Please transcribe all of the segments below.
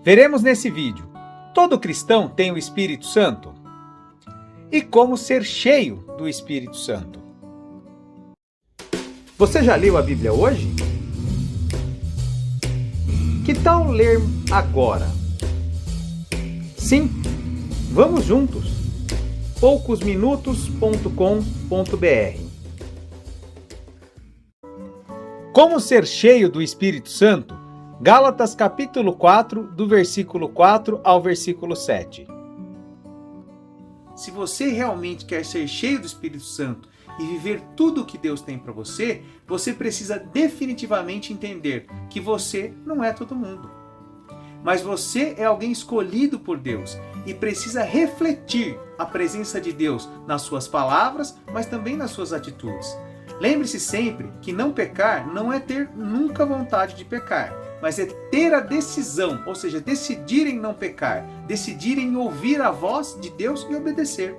Veremos nesse vídeo: todo cristão tem o Espírito Santo? E como ser cheio do Espírito Santo? Você já leu a Bíblia hoje? Que tal ler agora? Sim, vamos juntos! poucosminutos.com.br. Como ser cheio do Espírito Santo? Gálatas capítulo 4, do versículo 4 ao versículo 7. Se você realmente quer ser cheio do Espírito Santo e viver tudo o que Deus tem para você, você precisa definitivamente entender que você não é todo mundo. Mas você é alguém escolhido por Deus e precisa refletir a presença de Deus nas suas palavras, mas também nas suas atitudes. Lembre-se sempre que não pecar não é ter nunca vontade de pecar, mas é ter a decisão, ou seja, decidir em não pecar, decidir em ouvir a voz de Deus e obedecer.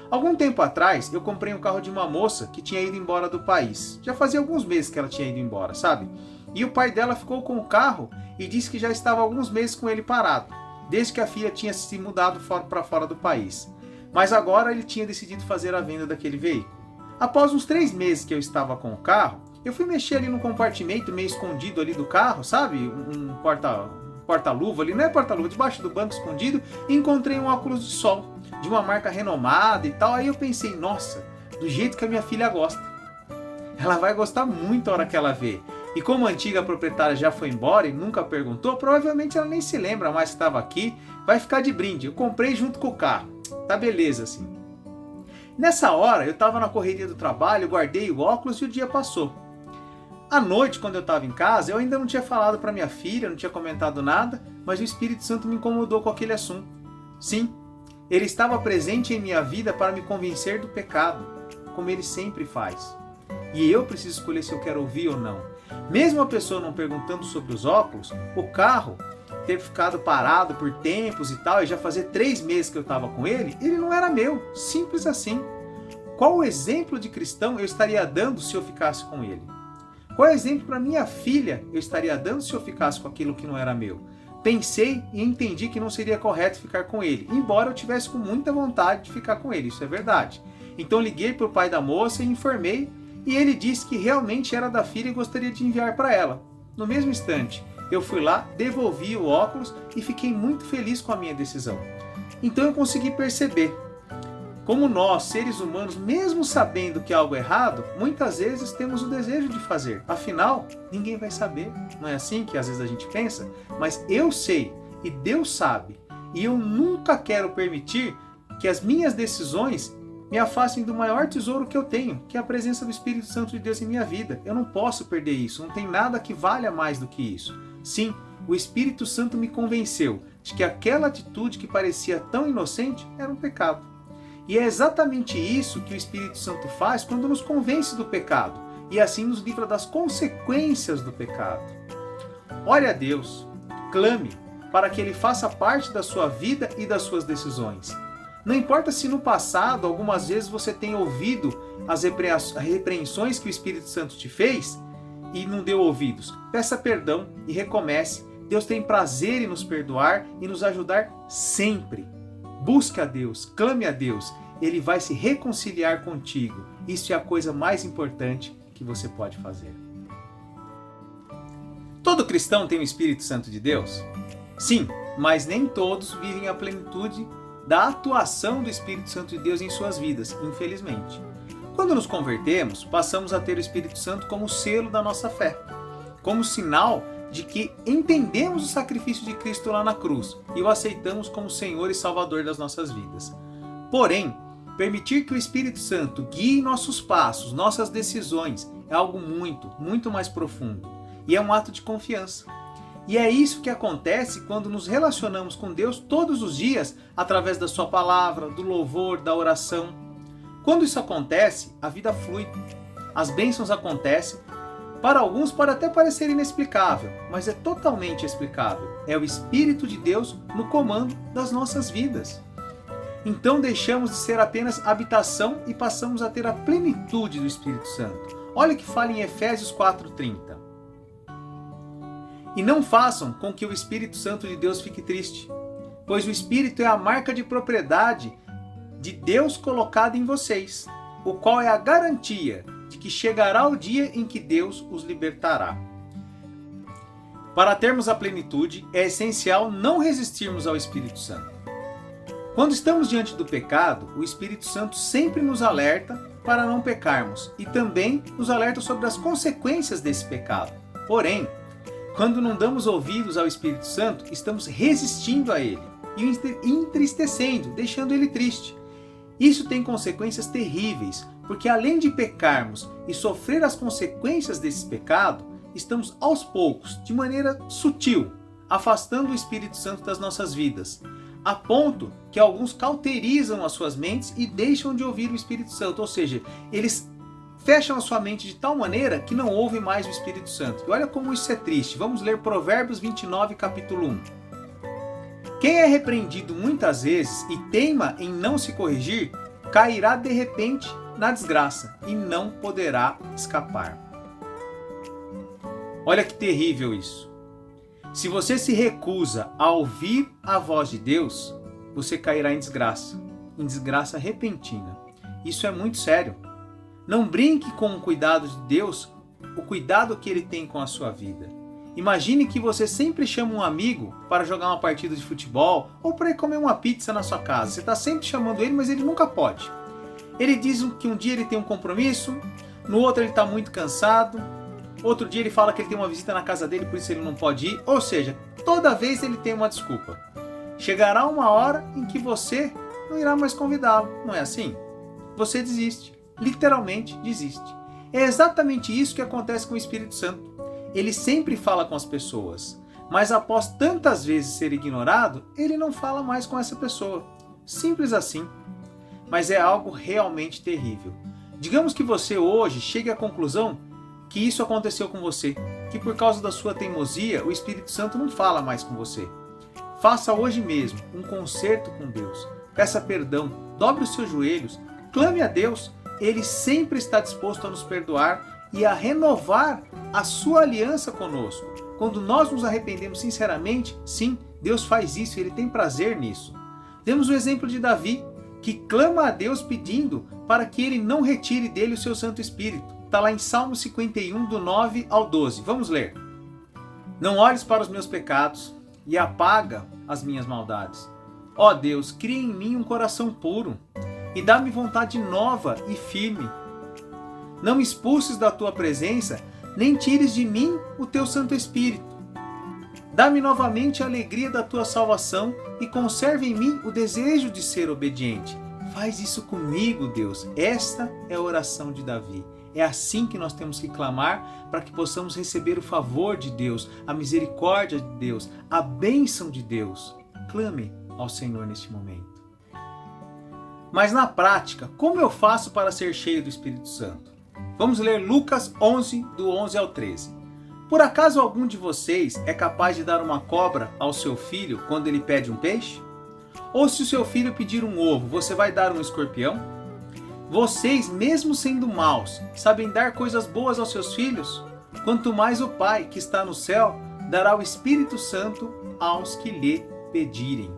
Algum tempo atrás, eu comprei um carro de uma moça que tinha ido embora do país. Já fazia alguns meses que ela tinha ido embora, sabe? E o pai dela ficou com o carro e disse que já estava alguns meses com ele parado, desde que a filha tinha se mudado para fora do país. Mas agora ele tinha decidido fazer a venda daquele veículo. Após uns 3 meses que eu estava com o carro, eu fui mexer ali no compartimento meio escondido ali do carro, sabe? Um porta-luva ali, não é porta-luva, debaixo do banco escondido, e encontrei um óculos de sol, de uma marca renomada e tal. Aí eu pensei, nossa, do jeito que a minha filha gosta. Ela vai gostar muito a hora que ela vê. E como a antiga proprietária já foi embora e nunca perguntou, provavelmente ela nem se lembra mais que estava aqui, vai ficar de brinde. Eu comprei junto com o carro. Tá beleza assim. Nessa hora, eu estava na correria do trabalho, guardei o óculos e o dia passou. À noite, quando eu estava em casa, eu ainda não tinha falado para minha filha, não tinha comentado nada, mas o Espírito Santo me incomodou com aquele assunto. Sim, ele estava presente em minha vida para me convencer do pecado, como ele sempre faz. E eu preciso escolher se eu quero ouvir ou não. Mesmo a pessoa não perguntando sobre os óculos, o carro ter ficado parado por tempos e tal, e já fazer 3 meses que eu estava com ele não era meu, simples assim. Qual exemplo de cristão eu estaria dando se eu ficasse com ele? Qual exemplo para minha filha eu estaria dando se eu ficasse com aquilo que não era meu? Pensei e entendi que não seria correto ficar com ele, embora eu tivesse com muita vontade de ficar com ele, isso é verdade. Então liguei para o pai da moça e informei, e ele disse que realmente era da filha e gostaria de enviar para ela. No mesmo instante, eu fui lá, devolvi o óculos e fiquei muito feliz com a minha decisão. Então eu consegui perceber como nós, seres humanos, mesmo sabendo que é algo errado, muitas vezes temos o desejo de fazer. Afinal, ninguém vai saber. Não é assim que às vezes a gente pensa? Mas eu sei e Deus sabe. E eu nunca quero permitir que as minhas decisões me afastem do maior tesouro que eu tenho, que é a presença do Espírito Santo de Deus em minha vida. Eu não posso perder isso, não tem nada que valha mais do que isso. Sim, o Espírito Santo me convenceu de que aquela atitude que parecia tão inocente era um pecado. E é exatamente isso que o Espírito Santo faz quando nos convence do pecado, e assim nos livra das consequências do pecado. Ore a Deus, clame para que Ele faça parte da sua vida e das suas decisões. Não importa se no passado, algumas vezes você tem ouvido as repreensões que o Espírito Santo te fez e não deu ouvidos. Peça perdão e recomece. Deus tem prazer em nos perdoar e nos ajudar sempre. Busque a Deus, clame a Deus. Ele vai se reconciliar contigo. Isso é a coisa mais importante que você pode fazer. Todo cristão tem o Espírito Santo de Deus? Sim, mas nem todos vivem a plenitude da atuação do Espírito Santo de Deus em suas vidas, infelizmente. Quando nos convertemos, passamos a ter o Espírito Santo como selo da nossa fé, como sinal de que entendemos o sacrifício de Cristo lá na cruz e o aceitamos como Senhor e Salvador das nossas vidas. Porém, permitir que o Espírito Santo guie nossos passos, nossas decisões, é algo muito, muito mais profundo. E é um ato de confiança. E é isso que acontece quando nos relacionamos com Deus todos os dias, através da sua palavra, do louvor, da oração. Quando isso acontece, a vida flui. As bênçãos acontecem. Para alguns pode até parecer inexplicável, mas é totalmente explicável. É o Espírito de Deus no comando das nossas vidas. Então deixamos de ser apenas habitação e passamos a ter a plenitude do Espírito Santo. Olha o que fala em Efésios 4:30. E não façam com que o Espírito Santo de Deus fique triste, pois o Espírito é a marca de propriedade de Deus colocada em vocês, o qual é a garantia de que chegará o dia em que Deus os libertará. Para termos a plenitude, é essencial não resistirmos ao Espírito Santo. Quando estamos diante do pecado, o Espírito Santo sempre nos alerta para não pecarmos e também nos alerta sobre as consequências desse pecado. Porém, quando não damos ouvidos ao Espírito Santo, estamos resistindo a ele e o entristecendo, deixando ele triste. Isso tem consequências terríveis, porque além de pecarmos e sofrer as consequências desse pecado, estamos aos poucos, de maneira sutil, afastando o Espírito Santo das nossas vidas, a ponto que alguns cauterizam as suas mentes e deixam de ouvir o Espírito Santo, ou seja, eles fecham a sua mente de tal maneira que não ouve mais o Espírito Santo. E olha como isso é triste. Vamos ler Provérbios 29, capítulo 1. Quem é repreendido muitas vezes e teima em não se corrigir, cairá de repente na desgraça e não poderá escapar. Olha que terrível isso. Se você se recusa a ouvir a voz de Deus, você cairá em desgraça repentina. Isso é muito sério. Não brinque com o cuidado de Deus, o cuidado que Ele tem com a sua vida. Imagine que você sempre chama um amigo para jogar uma partida de futebol ou para ir comer uma pizza na sua casa. Você está sempre chamando ele, mas ele nunca pode. Ele diz que um dia ele tem um compromisso, no outro ele está muito cansado, outro dia ele fala que ele tem uma visita na casa dele, por isso ele não pode ir. Ou seja, toda vez ele tem uma desculpa. Chegará uma hora em que você não irá mais convidá-lo, não é assim? Você desiste, literalmente desiste. É exatamente isso que acontece com o Espírito Santo. Ele sempre fala com as pessoas, mas após tantas vezes ser ignorado, ele não fala mais com essa pessoa. Simples assim. Mas é algo realmente terrível. Digamos que você hoje chegue à conclusão que isso aconteceu com você, que por causa da sua teimosia, o Espírito Santo não fala mais com você. Faça hoje mesmo um concerto com Deus. Peça perdão, dobre os seus joelhos, clame a Deus. Ele sempre está disposto a nos perdoar e a renovar a sua aliança conosco. Quando nós nos arrependemos sinceramente, sim, Deus faz isso e Ele tem prazer nisso. Temos o exemplo de Davi, que clama a Deus pedindo para que Ele não retire dele o seu Santo Espírito. Está lá em Salmo 51, do 9 ao 12. Vamos ler. Não olhes para os meus pecados e apaga as minhas maldades. Ó Deus, cria em mim um coração puro e dá-me vontade nova e firme. Não me expulses da tua presença, nem tires de mim o teu Santo Espírito. Dá-me novamente a alegria da tua salvação e conserve em mim o desejo de ser obediente. Faz isso comigo, Deus. Esta é a oração de Davi. É assim que nós temos que clamar para que possamos receber o favor de Deus, a misericórdia de Deus, a bênção de Deus. Clame ao Senhor neste momento. Mas na prática, como eu faço para ser cheio do Espírito Santo? Vamos ler Lucas 11, do 11 ao 13. Por acaso algum de vocês é capaz de dar uma cobra ao seu filho quando ele pede um peixe? Ou se o seu filho pedir um ovo, você vai dar um escorpião? Vocês, mesmo sendo maus, sabem dar coisas boas aos seus filhos? Quanto mais o Pai, que está no céu, dará o Espírito Santo aos que lhe pedirem.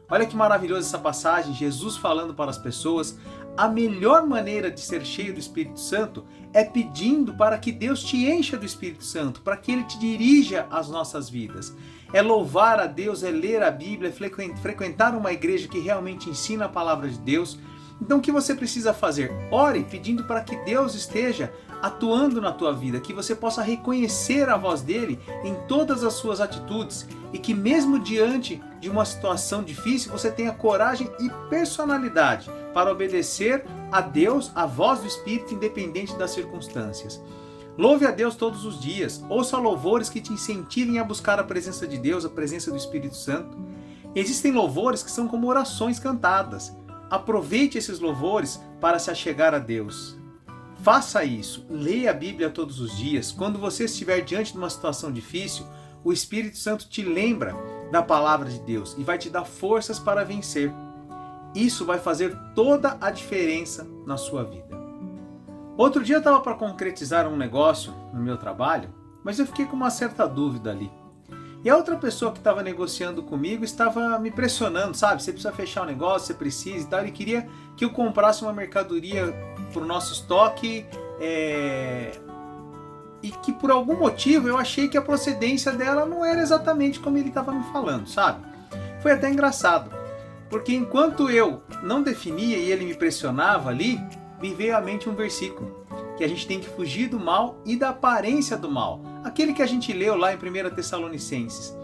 Olha que maravilhosa essa passagem, Jesus falando para as pessoas. A melhor maneira de ser cheio do Espírito Santo é pedindo para que Deus te encha do Espírito Santo, para que Ele te dirija as nossas vidas. É louvar a Deus, é ler a Bíblia, é frequentar uma igreja que realmente ensina a palavra de Deus. Então o que você precisa fazer? Ore pedindo para que Deus esteja atuando na tua vida, que você possa reconhecer a voz dele em todas as suas atitudes e que mesmo diante de uma situação difícil, você tenha coragem e personalidade para obedecer a Deus, a voz do Espírito, independente das circunstâncias. Louve a Deus todos os dias, ouça louvores que te incentivem a buscar a presença de Deus, a presença do Espírito Santo. Existem louvores que são como orações cantadas. Aproveite esses louvores para se achegar a Deus. Faça isso, leia a Bíblia todos os dias. Quando você estiver diante de uma situação difícil, o Espírito Santo te lembra da palavra de Deus e vai te dar forças para vencer. Isso vai fazer toda a diferença na sua vida. Outro dia eu estava para concretizar um negócio no meu trabalho, mas eu fiquei com uma certa dúvida ali. E a outra pessoa que estava negociando comigo estava me pressionando, sabe? Você precisa fechar o negócio, você precisa e tal. Ele queria que eu comprasse uma mercadoria para o nosso estoque e que por algum motivo eu achei que a procedência dela não era exatamente como ele estava me falando, sabe? Foi até engraçado, porque enquanto eu não definia e ele me pressionava ali, me veio à mente um versículo, que a gente tem que fugir do mal e da aparência do mal. Aquele que a gente leu lá em 1 Tessalonicenses.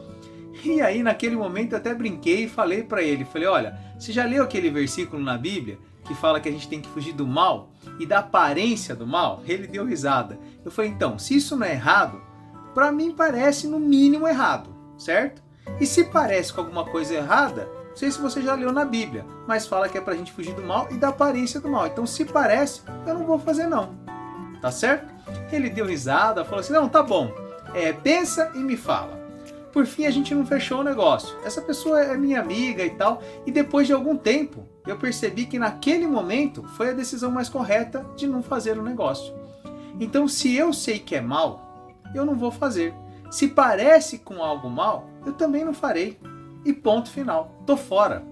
E aí naquele momento eu até brinquei e falei para ele, olha, você já leu aquele versículo na Bíblia que fala que a gente tem que fugir do mal e da aparência do mal? Ele deu risada. Eu falei, então, se isso não é errado, para mim parece no mínimo errado, certo? E se parece com alguma coisa errada, não sei se você já leu na Bíblia, mas fala que é pra gente fugir do mal e da aparência do mal. Então se parece, eu não vou fazer não. Tá certo? Ele deu risada, falou assim, não, tá bom, pensa e me fala. Por fim, a gente não fechou o negócio. Essa pessoa é minha amiga e tal, e depois de algum tempo, eu percebi que naquele momento foi a decisão mais correta de não fazer o negócio. Então, se eu sei que é mal, eu não vou fazer. Se parece com algo mal, eu também não farei. E ponto final. Tô fora.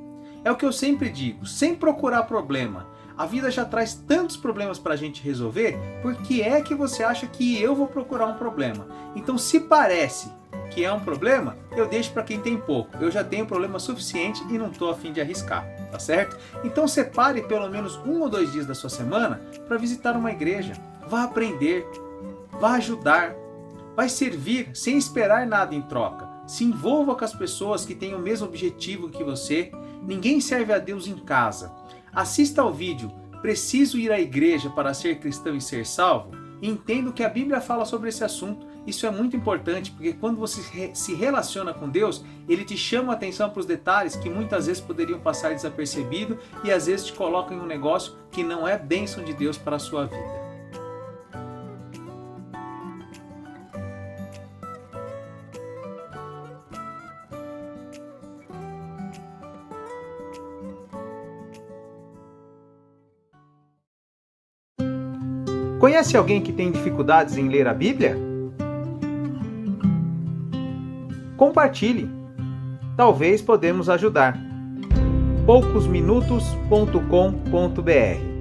É o que eu sempre digo, sem procurar problema. A vida já traz tantos problemas para a gente resolver, por que é que você acha que eu vou procurar um problema? Então, se parece que é um problema, eu deixo para quem tem pouco. Eu já tenho problema suficiente e não estou a fim de arriscar, tá certo? Então, separe pelo menos 1 ou 2 dias da sua semana para visitar uma igreja. Vá aprender, vá ajudar, vai servir sem esperar nada em troca. Se envolva com as pessoas que têm o mesmo objetivo que você. Ninguém serve a Deus em casa. Assista ao vídeo Preciso ir à igreja para ser cristão e ser salvo? E entenda o que a Bíblia fala sobre esse assunto. Isso é muito importante, porque quando você se relaciona com Deus, Ele te chama a atenção para os detalhes que muitas vezes poderiam passar desapercebido e às vezes te colocam em um negócio que não é bênção de Deus para a sua vida. Conhece alguém que tem dificuldades em ler a Bíblia? Compartilhe. Talvez podemos ajudar. poucosminutos.com.br